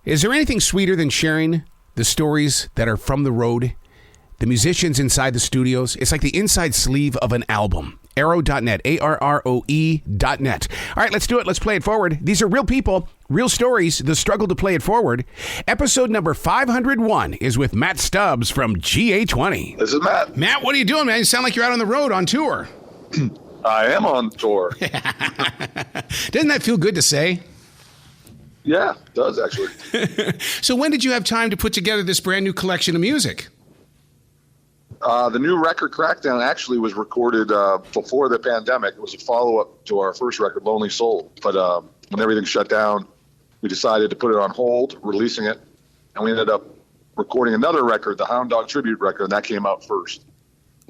Is there anything sweeter than sharing the stories that are from the road? The musicians inside the studios? It's like the inside sleeve of an album. Arrow.net, ARROE.net. All right, let's do it. Let's play it forward. These are real people, real stories, the struggle to play it forward. Episode number 501 is with Matt Stubbs from GA-20. This is Matt. Matt, what are you doing, man? You sound like you're out on the road on tour. I am on tour. Doesn't that feel good to say? Yeah, it does, actually. So when did you have time to put together this brand new collection of music? The new record, Crackdown, actually was recorded before the pandemic. It was a follow-up to our first record, Lonely Soul. But when everything shut down, we decided to put it on hold, releasing it. And we ended up recording another record, the Hound Dog Tribute record, and that came out first.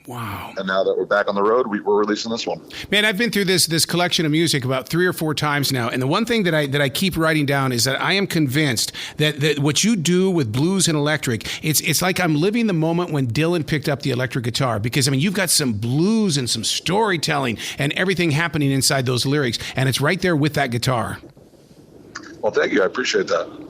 Wow. And now that we're back on the road, we're releasing this one. Man, I've been through this collection of music about 3 or 4 times now. And the one thing that I keep writing down is that I am convinced that what you do with blues and electric, it's like I'm living the moment when Dylan picked up the electric guitar. Because, I mean, you've got some blues and some storytelling and everything happening inside those lyrics. And it's right there with that guitar. Well, thank you. I appreciate that.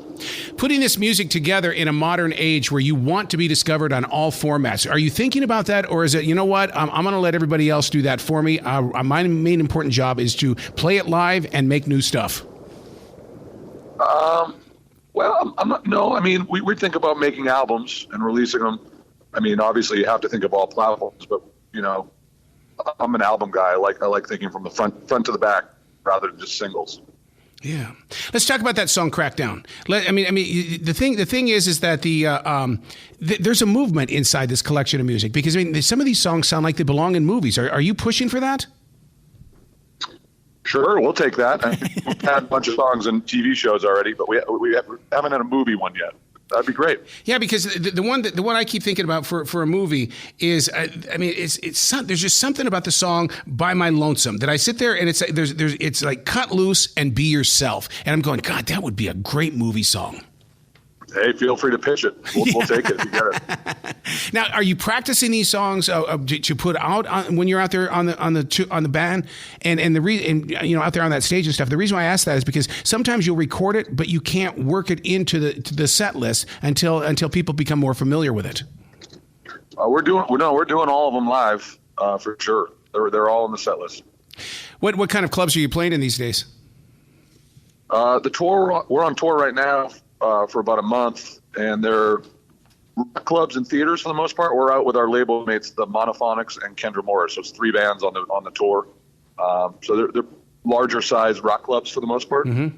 Putting this music together in a modern age where you want to be discovered on all formats, are you thinking about that? Or is it, you know what, I'm going to let everybody else do that for me. My main important job is to play it live and make new stuff. Well, I'm not, no, I mean, we think about making albums and releasing them. I mean, obviously you have to think of all platforms, but, you know, I'm an album guy. I like thinking from the front to the back rather than just singles. Yeah, let's talk about that song "Crackdown." The thing is that there's a movement inside this collection of music because I mean some of these songs sound like they belong in movies. Are you pushing for that? Sure, we'll take that. We've had a bunch of songs in TV shows already, but we haven't had a movie one yet. That'd be great. Yeah, because the one I keep thinking about for a movie is, there's just something about the song "By My Lonesome" that I sit there and it's like cut loose and be yourself, and I'm going, God, that would be a great movie song. Hey, feel free to pitch it. We'll take it if you get it. Now, are you practicing these songs to put out when you're out there on the band and out there on that stage and stuff? The reason why I ask that is because sometimes you'll record it, but you can't work it into the set list until people become more familiar with it. We're doing all of them live for sure. They're all in the set list. What kind of clubs are you playing in these days? The tour, we're on tour right now. For about a month, and they're clubs and theaters for the most part. We're out with our label mates, the Monophonics and Kendra Morris. So it's 3 bands on the tour. So they're larger size rock clubs for the most part. Mm-hmm.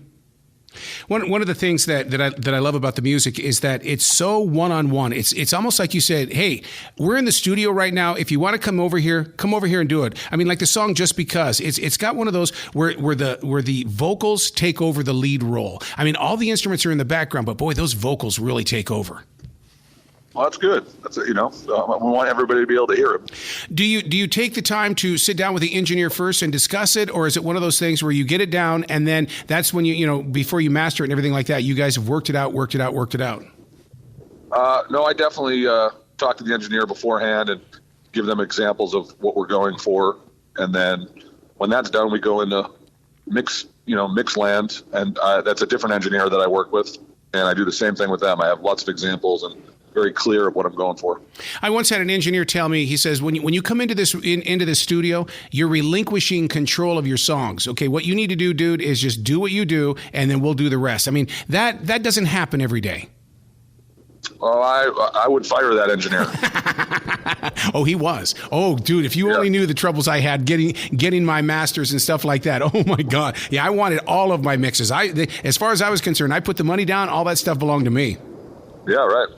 One of the things that I love about the music is that it's so one-on-one. It's almost like you said, hey, we're in the studio right now. If you want to come over here and do it. I mean, like the song "Just Because," it's got one of those where the vocals take over the lead role. I mean, all the instruments are in the background, but boy, those vocals really take over. Well, that's good. That's we want everybody to be able to hear it. Do you take the time to sit down with the engineer first and discuss it, or is it one of those things where you get it down and then that's when you before you master it and everything like that, you guys have worked it out? No, I definitely talk to the engineer beforehand and give them examples of what we're going for, and then when that's done, we go into mix land, and that's a different engineer that I work with, and I do the same thing with them. I have lots of examples and very clear of what I'm going for. I once had an engineer tell me, he says, when you come into this studio, you're relinquishing control of your songs. Okay, what you need to do, dude, is just do what you do, and then we'll do the rest. I mean, that doesn't happen every day. Oh, I would fire that engineer. Oh, he was. Oh, dude, if you only knew the troubles I had getting my masters and stuff like that. Oh my God. Yeah, I wanted all of my mixes. As far as I was concerned, I put the money down. All that stuff belonged to me. Yeah, right.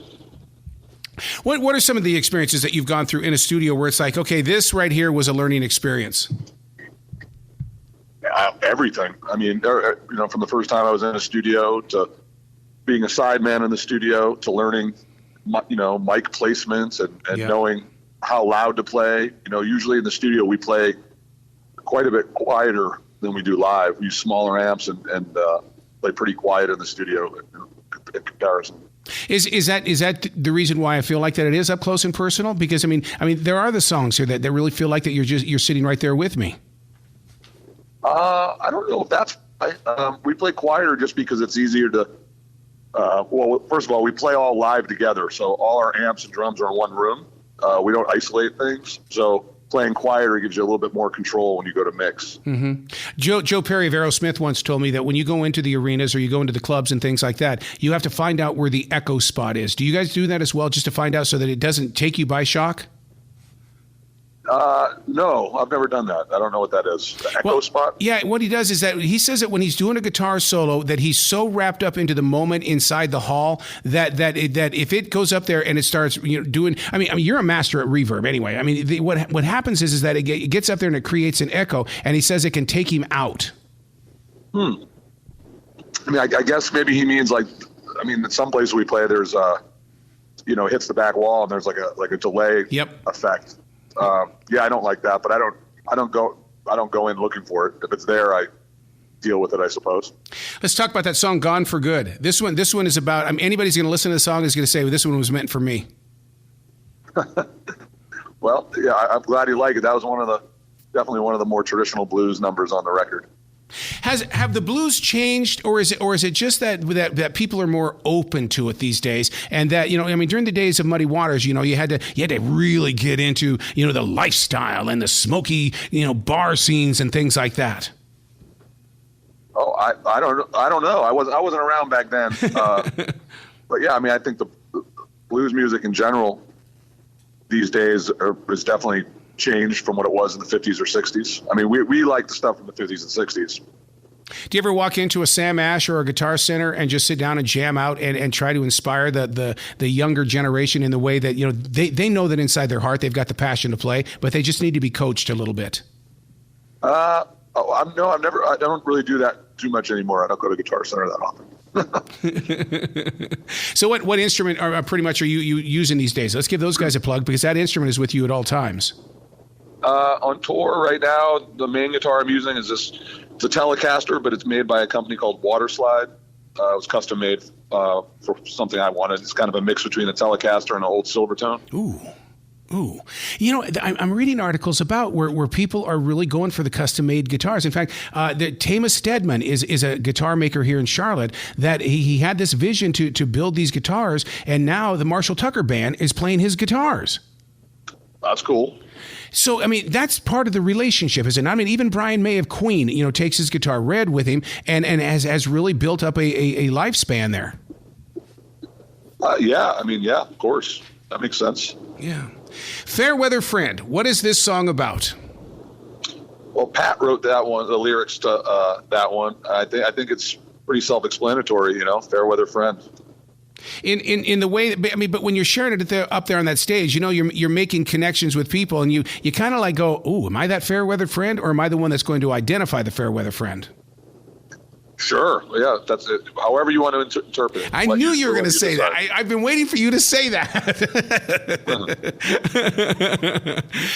What are some of the experiences that you've gone through in a studio where it's like, okay, this right here was a learning experience? Everything. I mean, from the first time I was in a studio to being a sideman in the studio to learning, mic placements and knowing how loud to play. Usually in the studio we play quite a bit quieter than we do live. We use smaller amps and play pretty quiet in the studio in comparison. Is that the reason why I feel like that it is up close and personal? Because I mean, there are the songs here that really feel like that you're sitting right there with me. I don't know if that's. We play quieter just because it's easier to Well, first of all, we play all live together, so all our amps and drums are in one room. We don't isolate things, so playing quieter gives you a little bit more control when you go to mix. Mm-hmm. Joe Perry of Aerosmith once told me that when you go into the arenas or you go into the clubs and things like that, you have to find out where the echo spot is. Do you guys do that as well, just to find out so that it doesn't take you by shock? No, I've never done that. I don't know what that is. The echo spot? Yeah, what he does is that he says that when he's doing a guitar solo, that he's so wrapped up into the moment inside the hall that if it goes up there and it starts doing, I mean, you're a master at reverb anyway. I mean, what happens is that it gets up there and it creates an echo, and he says it can take him out. I mean, I guess maybe he means in some places we play, there's it hits the back wall and there's like a delay effect. Yeah, I don't like that, but I don't go in looking for it. If it's there, I deal with it, I suppose. Let's talk about that song "Gone for Good." This one is about. I mean, anybody's going to listen to the song is going to say, well, "This one was meant for me." Well, yeah, I'm glad you like it. That was definitely one of the more traditional blues numbers on the record. Have the blues changed, or is it just that people are more open to it these days, and that during the days of Muddy Waters, you had to really get into the lifestyle and the smoky bar scenes and things like that. Oh, I don't know. I wasn't around back then, but yeah, I mean, I think the blues music in general these days is definitely changed from what it was in the 50s or 60s. I mean, we like the stuff from the 50s and 60s. Do you ever walk into a Sam Ash or a Guitar Center and just sit down and jam out and try to inspire the younger generation in the way that, they know that inside their heart they've got the passion to play, but they just need to be coached a little bit? I don't really do that too much anymore. I don't go to Guitar Center that often. So what instrument pretty much are you using these days? Let's give those guys a plug, because that instrument is with you at all times. On tour right now, the main guitar I'm using is it's a Telecaster, but it's made by a company called Waterslide. It was custom made for something I wanted. It's kind of a mix between a Telecaster and an old Silvertone. Ooh. I'm reading articles about where people are really going for the custom-made guitars. In fact, Tama Stedman is a guitar maker here in Charlotte that he had this vision to build these guitars, and now the Marshall Tucker Band is playing his guitars. That's cool. So, I mean, that's part of the relationship, isn't it? I mean, even Brian May of Queen, takes his guitar Red with him and has really built up a lifespan there. Yeah, of course. That makes sense. Yeah. Fairweather Friend, what is this song about? Well, Pat wrote that one, the lyrics to that one. I think it's pretty self-explanatory, Fairweather Friend. In the way that, but when you're sharing it up there on that stage, you're making connections with people, and you kind of like go, "Ooh, am I that fair weather friend, or am I the one that's going to identify the fair weather friend?" Sure. Yeah, that's it. However you want to interpret it. I knew you were going to say that. I've been waiting for you to say that.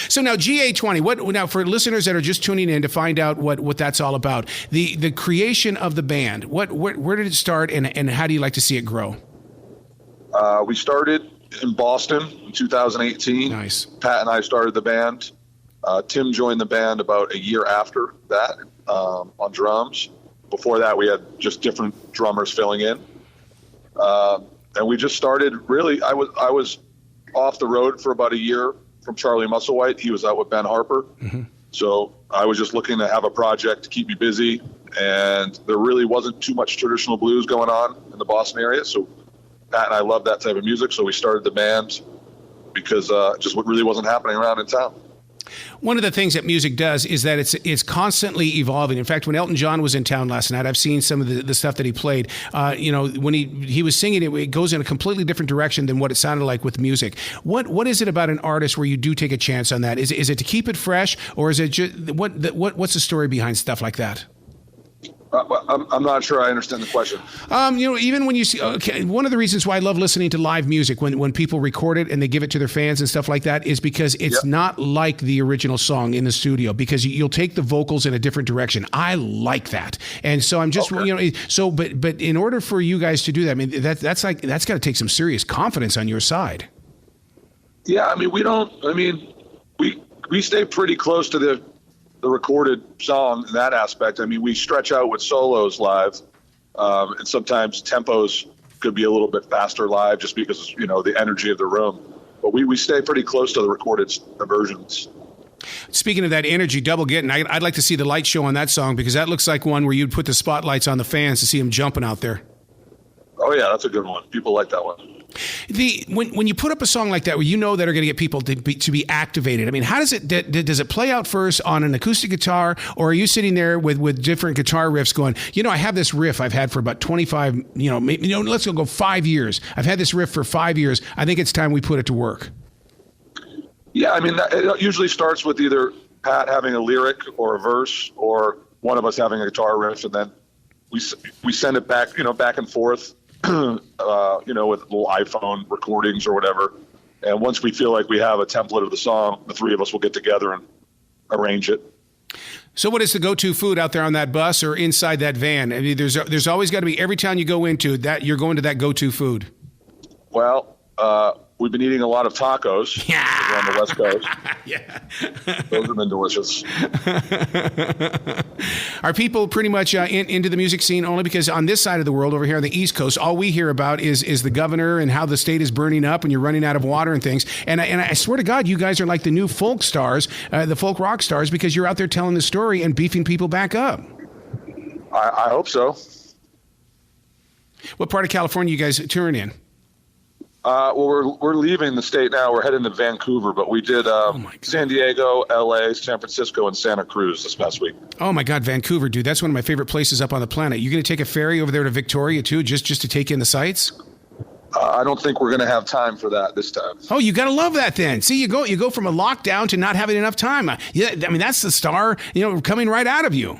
So now GA-20, now for listeners that are just tuning in to find out what that's all about, the creation of the band, where did it start, and how do you like to see it grow? We started in Boston in 2018. Nice. Pat and I started the band. Tim joined the band about a year after that on drums. Before that, we had just different drummers filling in. And we just started really, I was off the road for about a year from Charlie Musselwhite. He was out with Ben Harper. Mm-hmm. So I was just looking to have a project to keep me busy. And there really wasn't too much traditional blues going on in the Boston area. So Pat and I loved that type of music. So we started the band because just what really wasn't happening around in town. One of the things that music does is that it's constantly evolving. In fact, when Elton John was in town last night, I've seen some of the stuff that he played. When he was singing it goes in a completely different direction than what it sounded like with music. What is it about an artist where you do take a chance on that? Is it to keep it fresh, or is it just what's the story behind stuff like that? I'm not sure I understand the question. Even when you see, one of the reasons why I love listening to live music when people record it and they give it to their fans and stuff like that is because it's not like the original song in the studio, because you'll take the vocals in a different direction. I like that. And so I'm just, but in order for you guys to do that, I mean, that's got to take some serious confidence on your side. Yeah. We stay pretty close to the recorded song in that aspect. I mean, we stretch out with solos live, and sometimes tempos could be a little bit faster live just because, the energy of the room. But we stay pretty close to the recorded versions. Speaking of that energy, Double Getting, I'd like to see the light show on that song, because that looks like one where you'd put the spotlights on the fans to see them jumping out there. Oh, yeah, that's a good one. People like that one. When you put up a song like that, where that are going to get people to be activated, I mean, how does it play out first on an acoustic guitar, or are you sitting there with different guitar riffs going, I have this riff I've had for about 25, let's go 5 years. I've had this riff for 5 years. I think it's time we put it to work. Yeah, I mean, it usually starts with either Pat having a lyric or a verse, or one of us having a guitar riff, and then we send it back, back and forth. With little iPhone recordings or whatever. And once we feel like we have a template of the song, the three of us will get together and arrange it. So what is the go-to food out there on that bus or inside that van? I mean, there's always got to be, every town you go into, that you're going to that go-to food. Well, we've been eating a lot of tacos on the West Coast. Yeah. Those have been delicious. Are people pretty much into the music scene only because on this side of the world, over here on the East Coast, all we hear about is the governor and how the state is burning up and you're running out of water and things. And I swear to God, you guys are like the new folk stars, the folk rock stars, because you're out there telling the story and beefing people back up. I hope so. What part of California you guys touring in? Well, we're leaving the state now. We're heading to Vancouver, but we did San Diego, LA, San Francisco, and Santa Cruz this past week. Oh my God, Vancouver, dude! That's one of my favorite places up on the planet. You going to take a ferry over there to Victoria too, just to take in the sights? I don't think we're going to have time for that this time. Oh, you got to love that then. See, you go from a lockdown to not having enough time. Yeah, I mean that's the star, coming right out of you.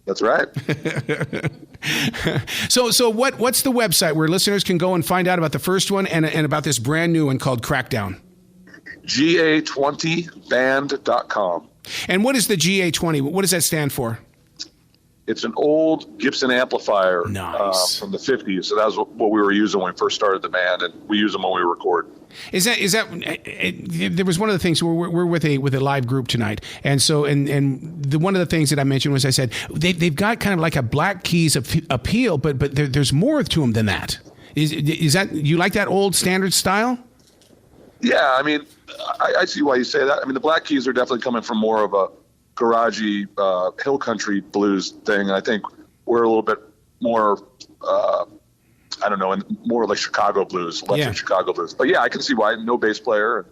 That's right. So what's the website where listeners can go and find out about the first one and about this brand new one called Crackdown? GA20band.com. And what is the GA-20? What does that stand for? It's an old Gibson amplifier from the 50s. So that was what we were using when we first started the band, and we use them when we record. Is that there was one of the things we're with a live group tonight, and so and one of the things that I mentioned was I said they've got kind of like a Black Keys appeal, but there's more to them than that. Is that, you like that old standard style? Yeah, I mean, I see why you say that. I mean, the Black Keys are definitely coming from more of a garagey hill country blues thing, and I think we're a little bit more and more like Chicago blues, electric Chicago blues. But yeah, I can see why. No bass player,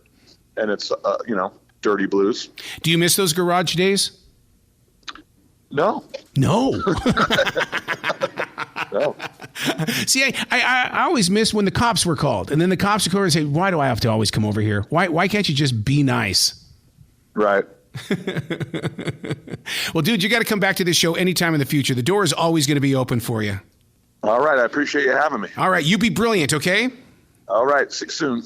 and it's dirty blues. Do you miss those garage days? No. No. No. See, I always miss when the cops were called, and then the cops would come over and say, "Why do I have to always come over here? Why can't you just be nice?" Right. Well, dude, you got to come back to this show anytime in the future. The door is always going to be open for you. All right. I appreciate you having me. All right. You be brilliant, okay? All right. See you soon.